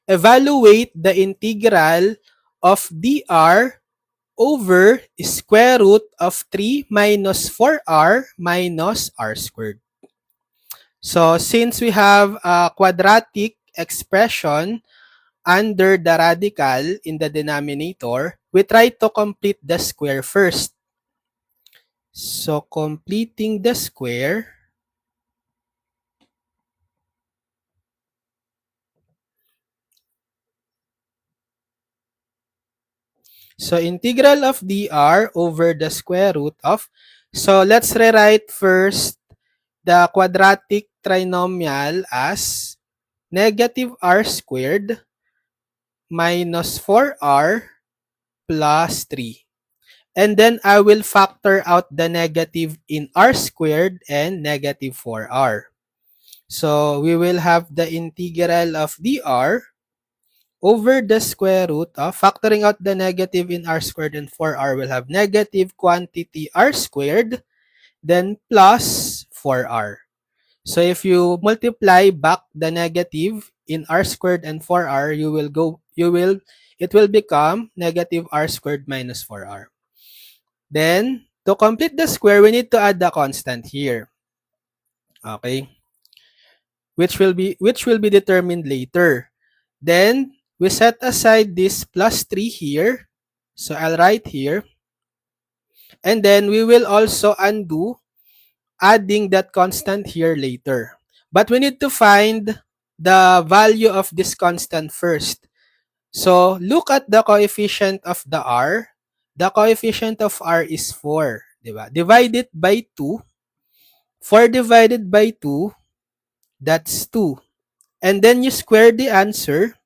evaluate the integral of dr over square root of 3 minus 4r minus r squared. So since we have a quadratic expression under the radical in the denominator, we try to complete the square first. So completing the square, so integral of dr over the square root of, so let's rewrite first the quadratic trinomial as negative r squared minus 4r plus 3. And then I will factor out the negative in r squared and negative 4r. So we will have the integral of dr over the square root of, factoring out the negative in r squared and 4r, will have negative quantity r squared, then plus 4r. So if you multiply back the negative in r squared and 4r, it will become negative r squared minus 4r. Then, to complete the square, we need to add the constant here. Okay? Which will be determined later. Then, we set aside this plus 3 here. So I'll write here. And then we will also undo adding that constant here later. But we need to find the value of this constant first. So look at the coefficient of the r. The coefficient of r is 4. Diba? Divide it by 2. 4 divided by 2, that's 2. And then you square the answer.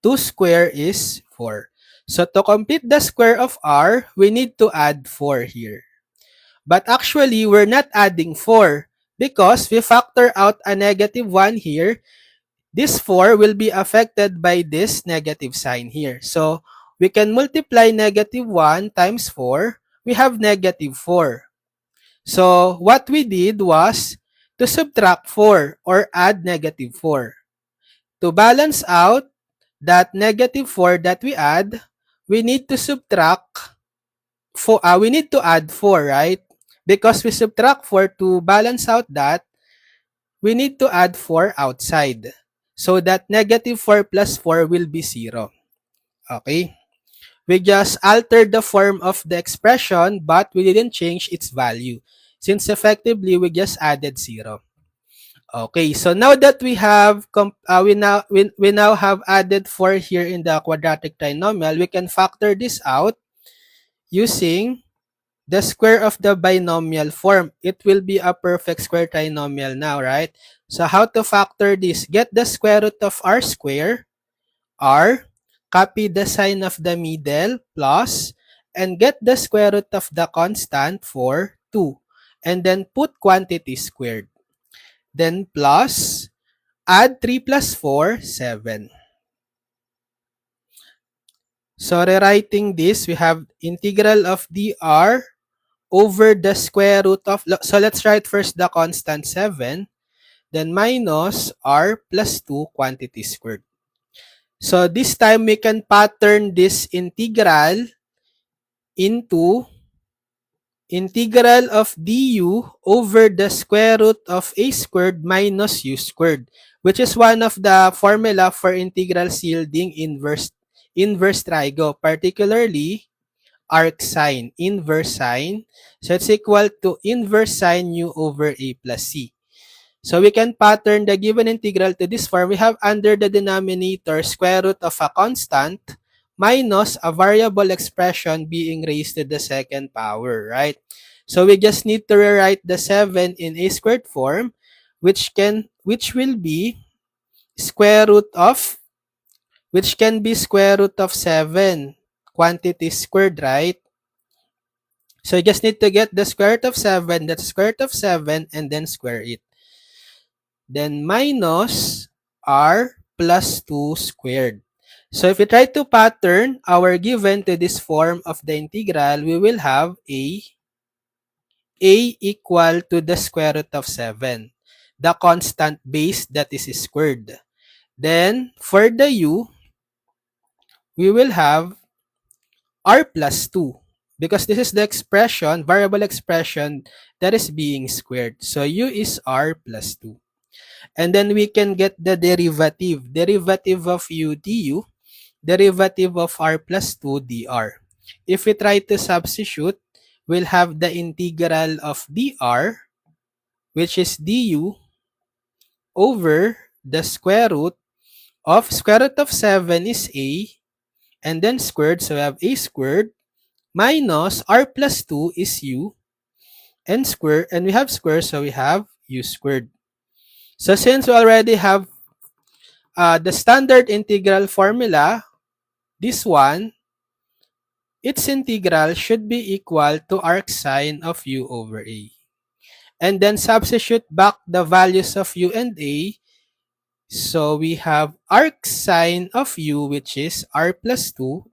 2 square is 4. So to complete the square of r, we need to add 4 here. But actually, we're not adding 4 because we factor out a negative 1 here. This 4 will be affected by this negative sign here. So we can multiply negative 1 times 4. We have negative 4. So what we did was to subtract 4 or add negative 4. To balance out that negative 4 that we add, we need to subtract 4. We need to add 4, right? Because we subtract 4, to balance out that, we need to add 4 outside. So that negative 4 plus 4 will be 0. Okay? We just altered the form of the expression, but we didn't change its value, since effectively we just added 0. Okay, so now that we have we now have added 4 here in the quadratic trinomial, we can factor this out using the square of the binomial form. It will be a perfect square trinomial now, right? So how to factor this? Get the square root of r square, r, copy the sign of the middle, plus, and get the square root of the constant for 2. And then put quantity squared. Then plus, add 3 plus 4, 7. So rewriting this, we have integral of dr over the square root of, so let's write first the constant 7, then minus r plus 2 quantity squared. So this time we can pattern this integral into integral of du over the square root of a squared minus u squared, which is one of the formula for integrals yielding inverse trigo, particularly arc sine, inverse sine. So it's equal to inverse sine u over a plus c. So we can pattern the given integral to this form. We have under the denominator square root of a constant minus a variable expression being raised to the second power, right? So we just need to rewrite the 7 in a squared form, which will be square root of, which can be square root of 7 quantity squared, right? So you just need to get the square root of 7, that's square root of 7, and then square it. Then minus r plus 2 squared. So if we try to pattern our given to this form of the integral, we will have a equal to the square root of 7, the constant base that is squared. Then, for the u, we will have r plus 2 because this is the expression, variable expression that is being squared. So u is r plus 2. And then we can get the derivative. Derivative of u du, derivative of r plus 2 dr. If we try to substitute, we'll have the integral of dr, which is du over the square root of 7 is a, and then squared, so we have a squared, minus r plus 2 is u, and square, and we have square, so we have u squared. So since we already have the standard integral formula, this one, its integral should be equal to arcsine of u over a. And then substitute back the values of u and a. So we have arcsine of u, which is r plus 2,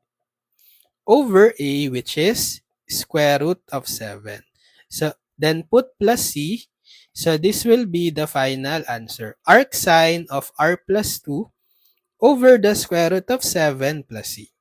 over a, which is square root of 7. So then put plus c. So this will be the final answer. Arcsine of r plus 2 over the square root of 7 plus c.